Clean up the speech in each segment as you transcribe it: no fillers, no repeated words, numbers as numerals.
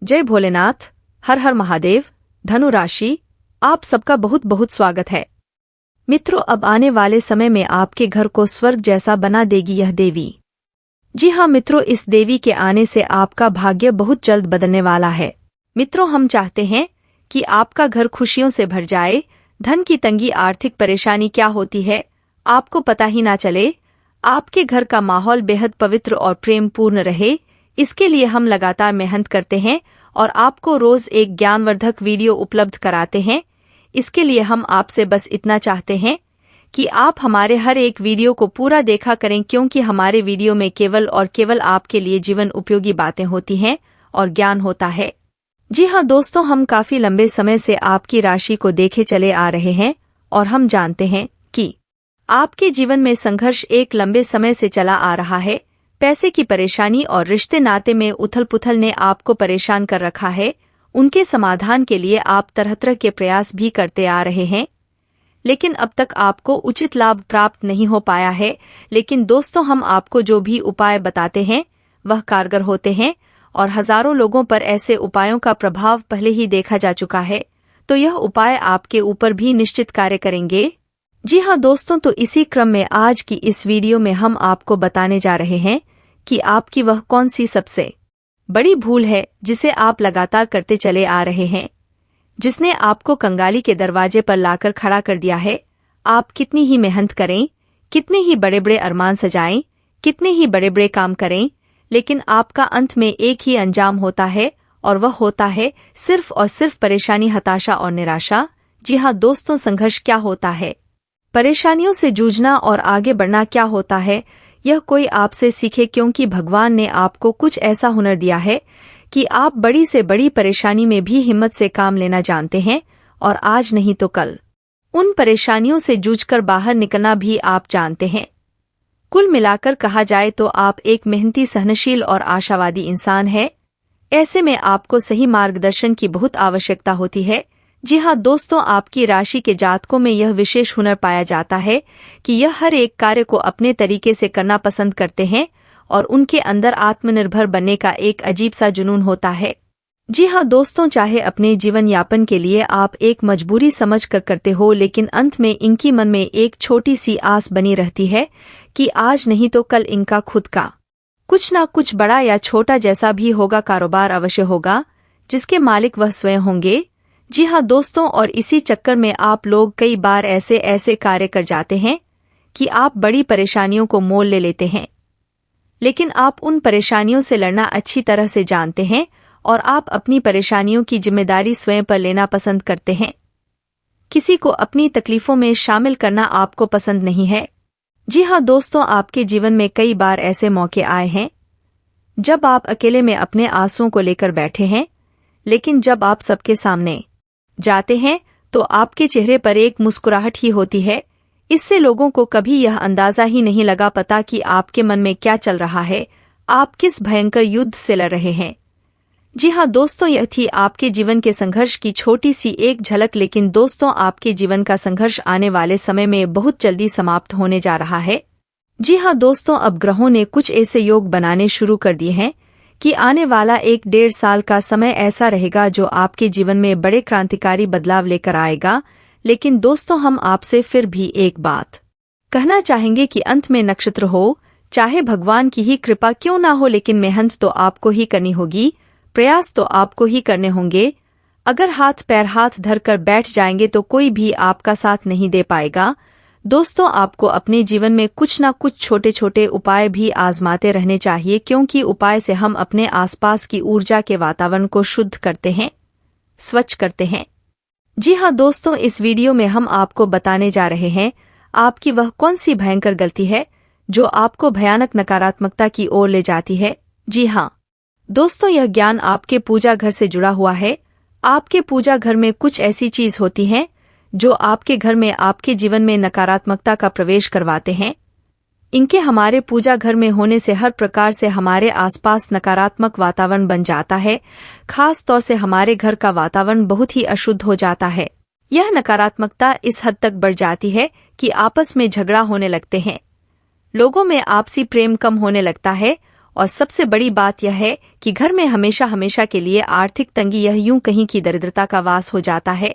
जय भोलेनाथ। हर हर महादेव। धनु राशि, आप सबका बहुत बहुत स्वागत है। मित्रों, अब आने वाले समय में आपके घर को स्वर्ग जैसा बना देगी यह देवी। जी हाँ मित्रों, इस देवी के आने से आपका भाग्य बहुत जल्द बदलने वाला है। मित्रों, हम चाहते हैं कि आपका घर खुशियों से भर जाए, धन की तंगी, आर्थिक परेशानी क्या होती है आपको पता ही ना चले, आपके घर का माहौल बेहद पवित्र और प्रेम पूर्ण रहे। इसके लिए हम लगातार मेहनत करते हैं और आपको रोज एक ज्ञानवर्धक वीडियो उपलब्ध कराते हैं। इसके लिए हम आपसे बस इतना चाहते हैं कि आप हमारे हर एक वीडियो को पूरा देखा करें, क्योंकि हमारे वीडियो में केवल और केवल आपके लिए जीवन उपयोगी बातें होती हैं और ज्ञान होता है। जी हाँ दोस्तों, हम काफी लंबे समय से आपकी राशि को देखे चले आ रहे हैं और हम जानते हैं कि आपके जीवन में संघर्ष एक लंबे समय से चला आ रहा है। पैसे की परेशानी और रिश्ते नाते में उथल पुथल ने आपको परेशान कर रखा है। उनके समाधान के लिए आप तरह तरह के प्रयास भी करते आ रहे हैं, लेकिन अब तक आपको उचित लाभ प्राप्त नहीं हो पाया है। लेकिन दोस्तों, हम आपको जो भी उपाय बताते हैं वह कारगर होते हैं और हजारों लोगों पर ऐसे उपायों का प्रभाव पहले ही देखा जा चुका है, तो यह उपाय आपके ऊपर भी निश्चित कार्य करेंगे। जी हाँ दोस्तों, तो इसी क्रम में आज की इस वीडियो में हम आपको बताने जा रहे हैं कि आपकी वह कौन सी सबसे बड़ी भूल है जिसे आप लगातार करते चले आ रहे हैं, जिसने आपको कंगाली के दरवाजे पर लाकर खड़ा कर दिया है। आप कितनी ही मेहनत करें, कितने ही बड़े बड़े अरमान सजाएं, कितने ही बड़े बड़े काम करें, लेकिन आपका अंत में एक ही अंजाम होता है और वह होता है सिर्फ और सिर्फ परेशानी, हताशा और निराशा। जी हाँ दोस्तों, संघर्ष क्या होता है, परेशानियों से जूझना और आगे बढ़ना क्या होता है, यह कोई आपसे सीखे, क्योंकि भगवान ने आपको कुछ ऐसा हुनर दिया है कि आप बड़ी से बड़ी परेशानी में भी हिम्मत से काम लेना जानते हैं और आज नहीं तो कल उन परेशानियों से जूझकर बाहर निकलना भी आप जानते हैं। कुल मिलाकर कहा जाए तो आप एक मेहनती, सहनशील और आशावादी इंसान हैं। ऐसे में आपको सही मार्गदर्शन की बहुत आवश्यकता होती है। जी हाँ दोस्तों, आपकी राशि के जातकों में यह विशेष हुनर पाया जाता है कि यह हर एक कार्य को अपने तरीके से करना पसंद करते हैं और उनके अंदर आत्मनिर्भर बनने का एक अजीब सा जुनून होता है। जी हाँ दोस्तों, चाहे अपने जीवन यापन के लिए आप एक मजबूरी समझ कर करते हो, लेकिन अंत में इनकी मन में एक छोटी सी आस बनी रहती है कि आज नहीं तो कल इनका खुद का कुछ ना कुछ बड़ा या छोटा जैसा भी होगा कारोबार अवश्य होगा, जिसके मालिक वह स्वयं होंगे। जी हाँ दोस्तों, और इसी चक्कर में आप लोग कई बार ऐसे ऐसे कार्य कर जाते हैं कि आप बड़ी परेशानियों को मोल ले लेते हैं, लेकिन आप उन परेशानियों से लड़ना अच्छी तरह से जानते हैं और आप अपनी परेशानियों की जिम्मेदारी स्वयं पर लेना पसंद करते हैं। किसी को अपनी तकलीफों में शामिल करना आपको पसंद नहीं है। जी हाँ दोस्तों, आपके जीवन में कई बार ऐसे मौके आए हैं जब आप अकेले में अपने आंसुओं को लेकर बैठे हैं, लेकिन जब आप सबके सामने जाते हैं तो आपके चेहरे पर एक मुस्कुराहट ही होती है। इससे लोगों को कभी यह अंदाजा ही नहीं लगा पता कि आपके मन में क्या चल रहा है, आप किस भयंकर युद्ध से लड़ रहे हैं। जी हाँ दोस्तों, यह थी आपके जीवन के संघर्ष की छोटी सी एक झलक, लेकिन दोस्तों, आपके जीवन का संघर्ष आने वाले समय में बहुत जल्दी समाप्त होने जा रहा है। जी हाँ दोस्तों, अब ग्रहों ने कुछ ऐसे योग बनाने शुरू कर दिए हैं कि आने वाला 1-1.5 साल का समय ऐसा रहेगा जो आपके जीवन में बड़े क्रांतिकारी बदलाव लेकर आएगा। लेकिन दोस्तों, हम आपसे फिर भी एक बात कहना चाहेंगे कि अंत में नक्षत्र हो, चाहे भगवान की ही कृपा क्यों ना हो, लेकिन मेहनत तो आपको ही करनी होगी, प्रयास तो आपको ही करने होंगे। अगर हाथ पैर हाथ धरकर बैठ जाएंगे तो कोई भी आपका साथ नहीं दे पाएगा। दोस्तों, आपको अपने जीवन में कुछ ना कुछ छोटे छोटे उपाय भी आजमाते रहने चाहिए, क्योंकि उपाय से हम अपने आसपास की ऊर्जा के वातावरण को शुद्ध करते हैं, स्वच्छ करते हैं। जी हाँ दोस्तों, इस वीडियो में हम आपको बताने जा रहे हैं आपकी वह कौन सी भयंकर गलती है जो आपको भयानक नकारात्मकता की ओर ले जाती है। जी हाँ दोस्तों, यह ज्ञान आपके पूजा घर से जुड़ा हुआ है। आपके पूजा घर में कुछ ऐसी चीज होती हैं जो आपके घर में, आपके जीवन में नकारात्मकता का प्रवेश करवाते हैं। इनके हमारे पूजा घर में होने से हर प्रकार से हमारे आसपास नकारात्मक वातावरण बन जाता है। खास तौर से हमारे घर का वातावरण बहुत ही अशुद्ध हो जाता है। यह नकारात्मकता इस हद तक बढ़ जाती है कि आपस में झगड़ा होने लगते हैं, लोगों में आपसी प्रेम कम होने लगता है और सबसे बड़ी बात यह है कि घर में हमेशा हमेशा के लिए आर्थिक तंगी यह यूं कहीं की दरिद्रता का वास हो जाता है।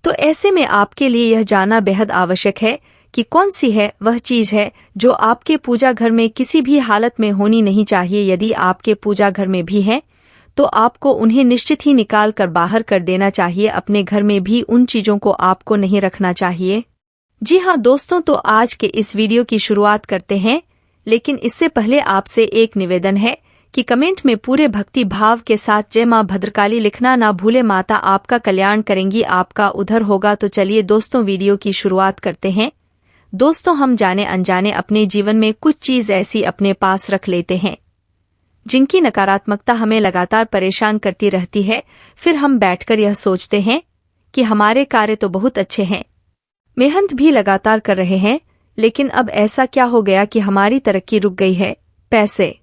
तो ऐसे में आपके लिए यह जानना बेहद आवश्यक है कि कौन सी है वह चीज है जो आपके पूजा घर में किसी भी हालत में होनी नहीं चाहिए। यदि आपके पूजा घर में भी है तो आपको उन्हें निश्चित ही निकाल कर बाहर कर देना चाहिए। अपने घर में भी उन चीजों को आपको नहीं रखना चाहिए। जी हाँ दोस्तों, तो आज के इस वीडियो की शुरुआत करते हैं, लेकिन इससे पहले आपसे एक निवेदन है कि कमेंट में पूरे भक्ति भाव के साथ जय मां भद्रकाली लिखना ना भूले। माता आपका कल्याण करेंगी, आपका उधर होगा। तो चलिए दोस्तों वीडियो की शुरुआत करते हैं। दोस्तों, हम जाने अनजाने अपने जीवन में कुछ चीज ऐसी अपने पास रख लेते हैं जिनकी नकारात्मकता हमें लगातार परेशान करती रहती है। फिर हम बैठकर यह सोचते हैं कि हमारे कार्य तो बहुत अच्छे हैं, मेहनत भी लगातार कर रहे हैं, लेकिन अब ऐसा क्या हो गया कि हमारी तरक्की रुक गई है, पैसे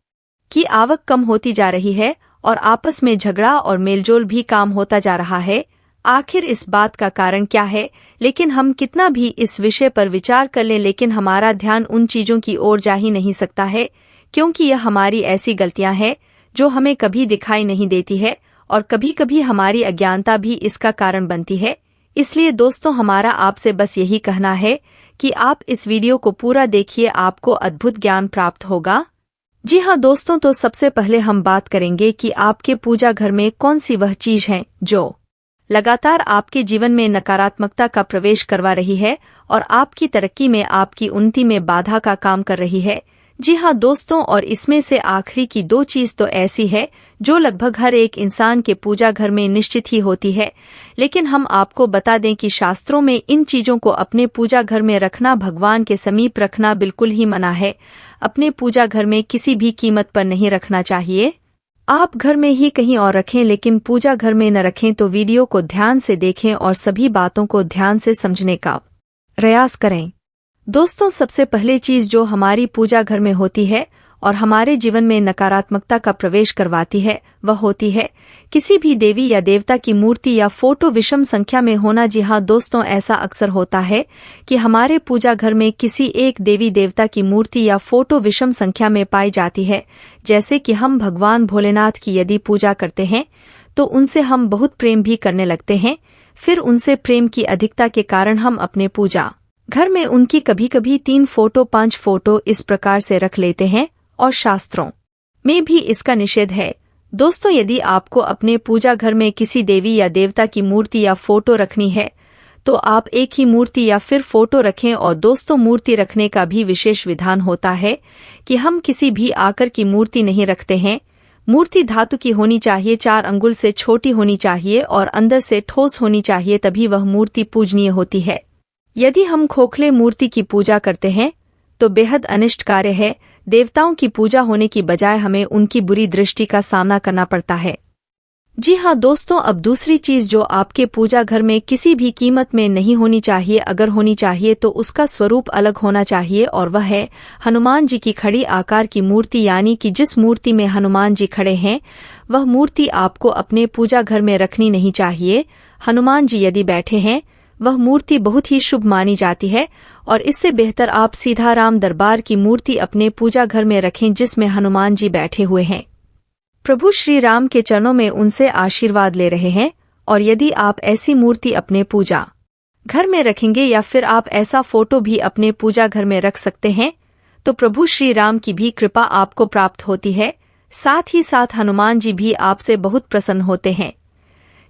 की आवक कम होती जा रही है और आपस में झगड़ा और मेलजोल भी काम होता जा रहा है। आखिर इस बात का कारण क्या है? लेकिन हम कितना भी इस विषय पर विचार कर लें, लेकिन हमारा ध्यान उन चीजों की ओर जा ही नहीं सकता है, क्योंकि यह हमारी ऐसी गलतियां हैं जो हमें कभी दिखाई नहीं देती है और कभी कभी हमारी अज्ञानता भी इसका कारण बनती है। इसलिए दोस्तों, हमारा आपसे बस यही कहना है कि आप इस वीडियो को पूरा देखिए, आपको अद्भुत ज्ञान प्राप्त होगा। जी हाँ दोस्तों, तो सबसे पहले हम बात करेंगे कि आपके पूजा घर में कौन सी वह चीज है जो लगातार आपके जीवन में नकारात्मकता का प्रवेश करवा रही है और आपकी तरक्की में, आपकी उन्नति में बाधा का काम कर रही है। जी हाँ दोस्तों, और इसमें से आखिरी की दो चीज तो ऐसी है जो लगभग हर एक इंसान के पूजा घर में निश्चित ही होती है, लेकिन हम आपको बता दें कि शास्त्रों में इन चीजों को अपने पूजा घर में रखना, भगवान के समीप रखना बिल्कुल ही मना है। अपने पूजा घर में किसी भी कीमत पर नहीं रखना चाहिए। आप घर में ही कहीं और रखें, लेकिन पूजा घर में न रखें। तो वीडियो को ध्यान से देखें और सभी बातों को ध्यान से समझने का प्रयास करें। दोस्तों, सबसे पहले चीज जो हमारी पूजा घर में होती है और हमारे जीवन में नकारात्मकता का प्रवेश करवाती है, वह होती है किसी भी देवी या देवता की मूर्ति या फोटो विषम संख्या में होना। जी हाँ दोस्तों, ऐसा अक्सर होता है कि हमारे पूजा घर में किसी एक देवी देवता की मूर्ति या फोटो विषम संख्या में पाई जाती है। जैसे कि हम भगवान भोलेनाथ की यदि पूजा करते हैं तो उनसे हम बहुत प्रेम भी करने लगते हैं। फिर उनसे प्रेम की अधिकता के कारण हम अपने पूजा घर में उनकी कभी कभी 3 फोटो 5 फोटो इस प्रकार से रख लेते हैं, और शास्त्रों में भी इसका निषेध है। दोस्तों, यदि आपको अपने पूजा घर में किसी देवी या देवता की मूर्ति या फोटो रखनी है तो आप एक ही मूर्ति या फिर फोटो रखें। और दोस्तों, मूर्ति रखने का भी विशेष विधान होता है कि हम किसी भी आकार की मूर्ति नहीं रखते हैं। मूर्ति धातु की होनी चाहिए, 4 अंगुल से छोटी होनी चाहिए और अंदर से ठोस होनी चाहिए, तभी वह मूर्ति पूजनीय होती है। यदि हम खोखले मूर्ति की पूजा करते हैं तो बेहद अनिष्ट कार्य है। देवताओं की पूजा होने की बजाय हमें उनकी बुरी दृष्टि का सामना करना पड़ता है। जी हाँ दोस्तों, अब दूसरी चीज जो आपके पूजा घर में किसी भी कीमत में नहीं होनी चाहिए, अगर होनी चाहिए तो उसका स्वरूप अलग होना चाहिए, और वह है हनुमान जी की खड़ी आकार की मूर्ति। यानी कि जिस मूर्ति में हनुमान जी खड़े हैं वह मूर्ति आपको अपने पूजा घर में रखनी नहीं चाहिए। हनुमान जी यदि बैठे हैं वह मूर्ति बहुत ही शुभ मानी जाती है, और इससे बेहतर आप सीधा राम दरबार की मूर्ति अपने पूजा घर में रखें जिसमें हनुमान जी बैठे हुए हैं, प्रभु श्री राम के चरणों में उनसे आशीर्वाद ले रहे हैं। और यदि आप ऐसी मूर्ति अपने पूजा घर में रखेंगे या फिर आप ऐसा फोटो भी अपने पूजा घर में रख सकते हैं तो प्रभु श्री राम की भी कृपा आपको प्राप्त होती है। साथ ही साथ हनुमान जी भी आपसे बहुत प्रसन्न होते हैं।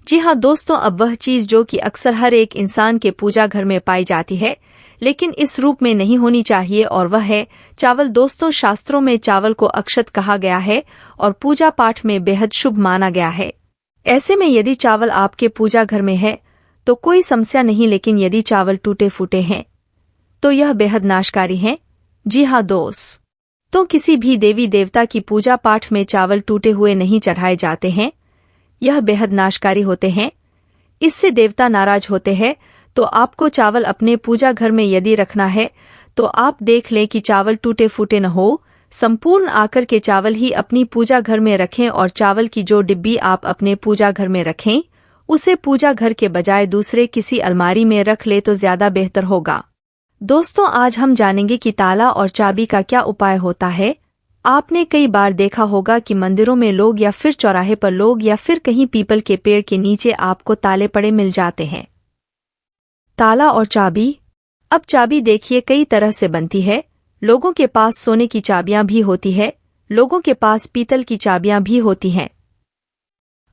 जी हाँ दोस्तों, अब वह चीज जो कि अक्सर हर एक इंसान के पूजा घर में पाई जाती है लेकिन इस रूप में नहीं होनी चाहिए, और वह है चावल। दोस्तों, शास्त्रों में चावल को अक्षत कहा गया है और पूजा पाठ में बेहद शुभ माना गया है। ऐसे में यदि चावल आपके पूजा घर में है तो कोई समस्या नहीं, लेकिन यदि चावल टूटे फूटे हैं तो यह बेहद नाशकारी है। जी हाँ दोस्त, तो किसी भी देवी देवता की पूजा पाठ में चावल टूटे हुए नहीं चढ़ाए जाते हैं, यह बेहद नाशकारी होते हैं। इससे देवता नाराज होते हैं। तो आपको चावल अपने पूजा घर में यदि रखना है तो आप देख लें कि चावल टूटे फूटे न हो, संपूर्ण आकर के चावल ही अपनी पूजा घर में रखें, और चावल की जो डिब्बी आप अपने पूजा घर में रखें उसे पूजा घर के बजाय दूसरे किसी अलमारी में रख ले तो ज्यादा बेहतर होगा। दोस्तों, आज हम जानेंगे कि ताला और चाबी का क्या उपाय होता है। आपने कई बार देखा होगा कि मंदिरों में लोग या फिर चौराहे पर लोग या फिर कहीं पीपल के पेड़ के नीचे आपको ताले पड़े मिल जाते हैं। ताला और चाबी। अब चाबी देखिए कई तरह से बनती है। लोगों के पास सोने की चाबियां भी होती है, लोगों के पास पीतल की चाबियां भी होती हैं।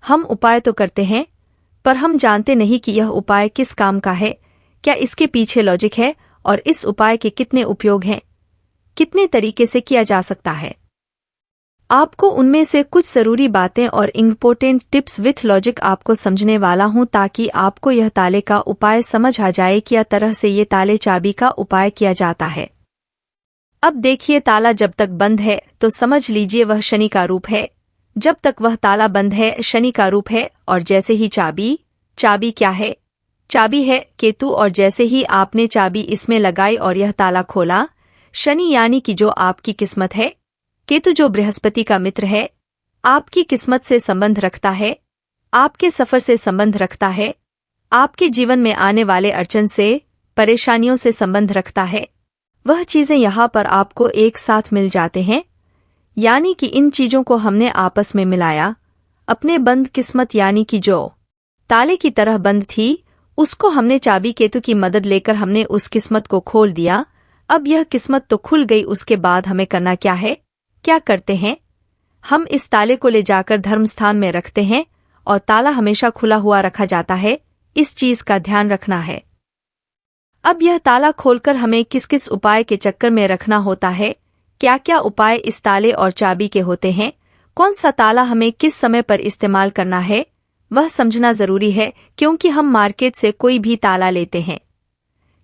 हम उपाय तो करते हैं, पर हम जानते नहीं कि यह उपाय किस काम का है, क्या इसके पीछे लॉजिक है और इस उपाय के कितने उपयोग हैं, कितने तरीके से किया जा सकता है। आपको उनमें से कुछ जरूरी बातें और इम्पोर्टेंट टिप्स विथ लॉजिक आपको समझने वाला हूं, ताकि आपको यह ताले का उपाय समझ आ जाए कि यह तरह से ये ताले चाबी का उपाय किया जाता है। अब देखिए, ताला जब तक बंद है तो समझ लीजिए वह शनि का रूप है। जब तक वह ताला बंद है शनि का रूप है। और जैसे ही चाबी क्या है? चाबी है केतु। और जैसे ही आपने चाबी इसमें लगाई और यह ताला खोला, शनि यानी कि जो आपकी किस्मत है, केतु जो बृहस्पति का मित्र है, आपकी किस्मत से संबंध रखता है, आपके सफर से संबंध रखता है, आपके जीवन में आने वाले अड़चन से, परेशानियों से संबंध रखता है। वह चीजें यहाँ पर आपको एक साथ मिल जाते हैं, यानी कि इन चीजों को हमने आपस में मिलाया। अपने बंद किस्मत यानी कि जो ताले की तरह बंद थी, उसको हमने चाबी केतु की मदद लेकर हमने उस किस्मत को खोल दिया। अब यह किस्मत तो खुल गई, उसके बाद हमें करना क्या है? क्या करते हैं हम? इस ताले को ले जाकर धर्मस्थान में रखते हैं और ताला हमेशा खुला हुआ रखा जाता है। इस चीज का ध्यान रखना है। अब यह ताला खोलकर हमें किस किस उपाय के चक्कर में रखना होता है, क्या क्या उपाय इस ताले और चाबी के होते हैं, कौन सा ताला हमें किस समय पर इस्तेमाल करना है, वह समझना जरूरी है। क्योंकि हम मार्केट से कोई भी ताला लेते हैं,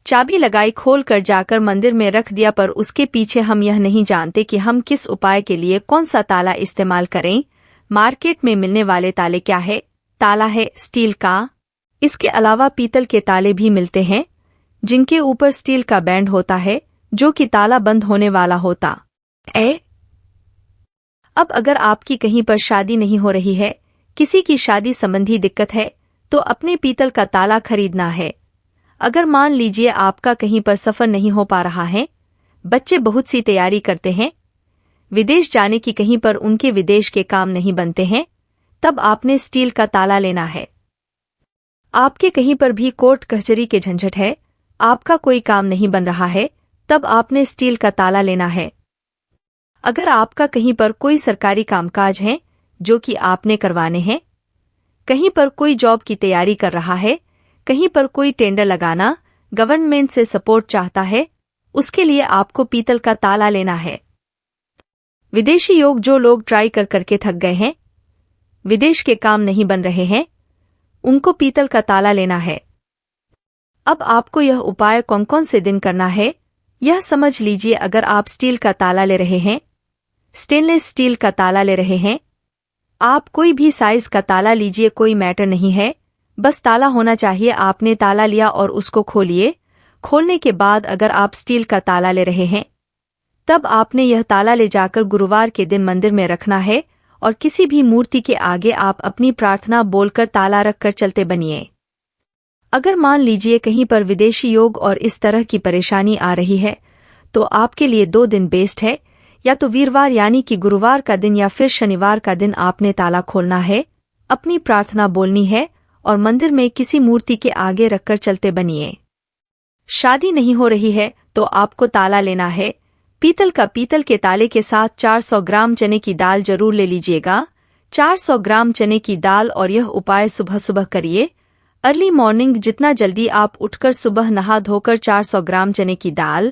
चाबी लगाई, खोल कर जाकर मंदिर में रख दिया, पर उसके पीछे हम यह नहीं जानते कि हम किस उपाय के लिए कौन सा ताला इस्तेमाल करें। मार्केट में मिलने वाले ताले क्या है? ताला है स्टील का। इसके अलावा पीतल के ताले भी मिलते हैं, जिनके ऊपर स्टील का बैंड होता है, जो कि ताला बंद होने वाला होता है। अब अगर आपकी कहीं पर शादी नहीं हो रही है, किसी की शादी संबंधी दिक्कत है, तो अपने पीतल का ताला खरीदना है। अगर मान लीजिए आपका कहीं पर सफर नहीं हो पा रहा है, बच्चे बहुत सी तैयारी करते हैं, विदेश जाने की, कहीं पर उनके विदेश के काम नहीं बनते हैं, तब आपने स्टील का ताला लेना है। आपके कहीं पर भी कोर्ट कचहरी के झंझट है, आपका कोई काम नहीं बन रहा है, तब आपने स्टील का ताला लेना है। अगर आपका कहीं पर कोई सरकारी कामकाज है जो कि आपने करवाने हैं, कहीं पर कोई जॉब की तैयारी कर रहा है, कहीं पर कोई टेंडर लगाना, गवर्नमेंट से सपोर्ट चाहता है, उसके लिए आपको पीतल का ताला लेना है। विदेशी योग, जो लोग ट्राई कर करके थक गए हैं, विदेश के काम नहीं बन रहे हैं, उनको पीतल का ताला लेना है। अब आपको यह उपाय कौन कौन से दिन करना है, यह समझ लीजिए। अगर आप स्टील का ताला ले रहे हैं, स्टेनलेस स्टील का ताला ले रहे हैं, आप कोई भी साइज का ताला लीजिए, कोई मैटर नहीं है, बस ताला होना चाहिए। आपने ताला लिया और उसको खोलिए। खोलने के बाद अगर आप स्टील का ताला ले रहे हैं, तब आपने यह ताला ले जाकर गुरुवार के दिन मंदिर में रखना है और किसी भी मूर्ति के आगे आप अपनी प्रार्थना बोलकर ताला रखकर चलते बनिए। अगर मान लीजिए कहीं पर विदेशी योग और इस तरह की परेशानी आ रही है, तो आपके लिए 2 दिन बेस्ट है। या तो वीरवार यानी कि गुरुवार का दिन या फिर शनिवार का दिन आपने ताला खोलना है, अपनी प्रार्थना बोलनी है और मंदिर में किसी मूर्ति के आगे रखकर चलते बनिए। शादी नहीं हो रही है तो आपको ताला लेना है पीतल का। पीतल के ताले के साथ 400 ग्राम चने की दाल जरूर ले लीजिएगा। 400 ग्राम चने की दाल। और यह उपाय सुबह सुबह करिए, अर्ली मॉर्निंग। जितना जल्दी आप उठकर सुबह नहा धोकर 400 ग्राम चने की दाल,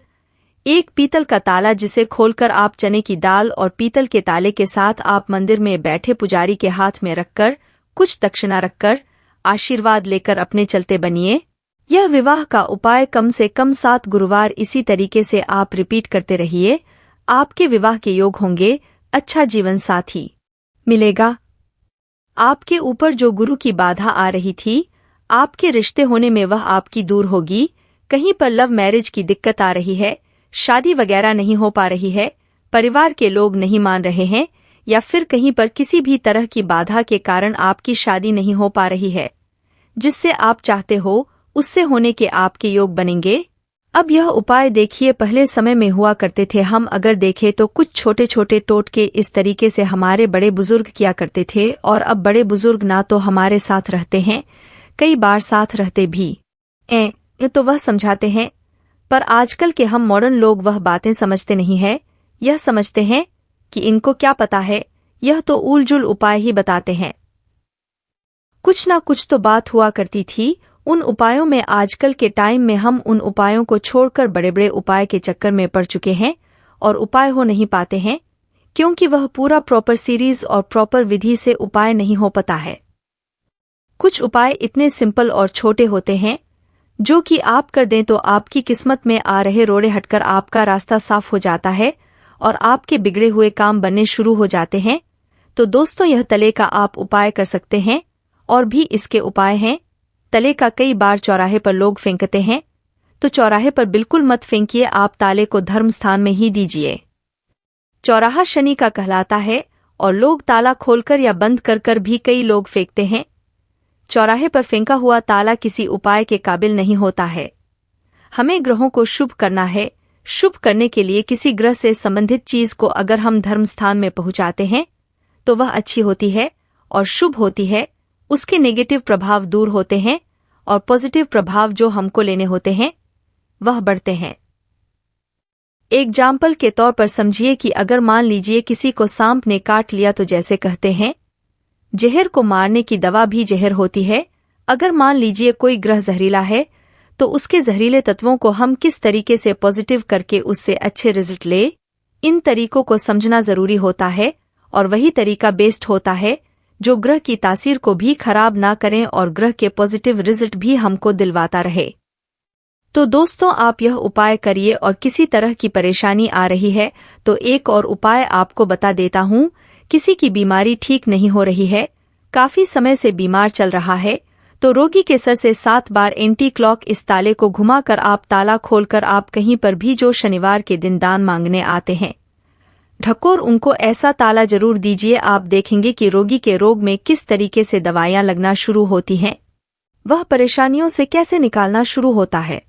एक पीतल का ताला जिसे खोलकर आप चने की दाल और पीतल के ताले के साथ आप मंदिर में बैठे पुजारी के हाथ में रखकर कुछ दक्षिणा रखकर आशीर्वाद लेकर अपने चलते बनिए। यह विवाह का उपाय कम से कम 7 गुरुवार इसी तरीके से आप रिपीट करते रहिए। आपके विवाह के योग होंगे, अच्छा जीवन साथी मिलेगा। आपके ऊपर जो गुरु की बाधा आ रही थी, आपके रिश्ते होने में वह आपकी दूर होगी। कहीं पर लव मैरिज की दिक्कत आ रही है, शादी वगैरह नहीं हो पा रही है, परिवार के लोग नहीं मान रहे हैं, या फिर कहीं पर किसी भी तरह की बाधा के कारण आपकी शादी नहीं हो पा रही है, जिससे आप चाहते हो उससे होने के आपके योग बनेंगे। अब यह उपाय देखिए, पहले समय में हुआ करते थे। हम अगर देखें तो कुछ छोटे छोटे टोटके इस तरीके से हमारे बड़े बुजुर्ग किया करते थे, और अब बड़े बुजुर्ग ना तो हमारे साथ रहते हैं, कई बार साथ रहते भी तो वह समझाते हैं, पर आजकल के हम मॉडर्न लोग वह बातें समझते नहीं है। यह समझते हैं कि इनको क्या पता है, यह तो उलझुल उपाय ही बताते हैं। कुछ ना कुछ तो बात हुआ करती थी उन उपायों में। आजकल के टाइम में हम उन उपायों को छोड़कर बड़े बड़े उपाय के चक्कर में पड़ चुके हैं और उपाय हो नहीं पाते हैं, क्योंकि वह पूरा प्रॉपर सीरीज और प्रॉपर विधि से उपाय नहीं हो पाता है। कुछ उपाय इतने सिंपल और छोटे होते हैं जो कि आप कर दें तो आपकी किस्मत में आ रहे रोड़े हटकर आपका रास्ता साफ हो जाता है और आपके बिगड़े हुए काम बनने शुरू हो जाते हैं। तो दोस्तों, यह तले का आप उपाय कर सकते हैं, और भी इसके उपाय हैं। तले का कई बार चौराहे पर लोग फेंकते हैं, तो चौराहे पर बिल्कुल मत फेंकिए, आप ताले को धर्म स्थान में ही दीजिए। चौराहा शनि का कहलाता है और लोग ताला खोलकर या बंद कर कर भी कई लोग फेंकते हैं। चौराहे पर फेंका हुआ ताला किसी उपाय के काबिल नहीं होता है। हमें ग्रहों को शुभ करना है। शुभ करने के लिए किसी ग्रह से संबंधित चीज को अगर हम धर्म स्थान में पहुंचाते हैं तो वह अच्छी होती है और शुभ होती है। उसके नेगेटिव प्रभाव दूर होते हैं और पॉजिटिव प्रभाव जो हमको लेने होते हैं वह बढ़ते हैं। एग्जाम्पल के तौर पर समझिए कि अगर मान लीजिए किसी को सांप ने काट लिया, तो जैसे कहते हैं जहर को मारने की दवा भी जहर होती है। अगर मान लीजिए कोई ग्रह जहरीला है, तो उसके जहरीले तत्वों को हम किस तरीके से पॉजिटिव करके उससे अच्छे रिजल्ट ले, इन तरीकों को समझना जरूरी होता है। और वही तरीका बेस्ट होता है जो ग्रह की तासीर को भी खराब ना करें और ग्रह के पॉजिटिव रिजल्ट भी हमको दिलवाता रहे। तो दोस्तों, आप यह उपाय करिए, और किसी तरह की परेशानी आ रही है तो एक और उपाय आपको बता देता हूँ। किसी की बीमारी ठीक नहीं हो रही है, काफी समय से बीमार चल रहा है, तो रोगी के सर से 7 बार एंटी क्लॉक इस ताले को घुमाकर आप ताला खोलकर आप कहीं पर भी जो शनिवार के दिन दान मांगने आते हैं, ढकोर उनको ऐसा ताला जरूर दीजिए। आप देखेंगे कि रोगी के रोग में किस तरीके से दवाइयां लगना शुरू होती हैं, वह परेशानियों से कैसे निकालना शुरू होता है।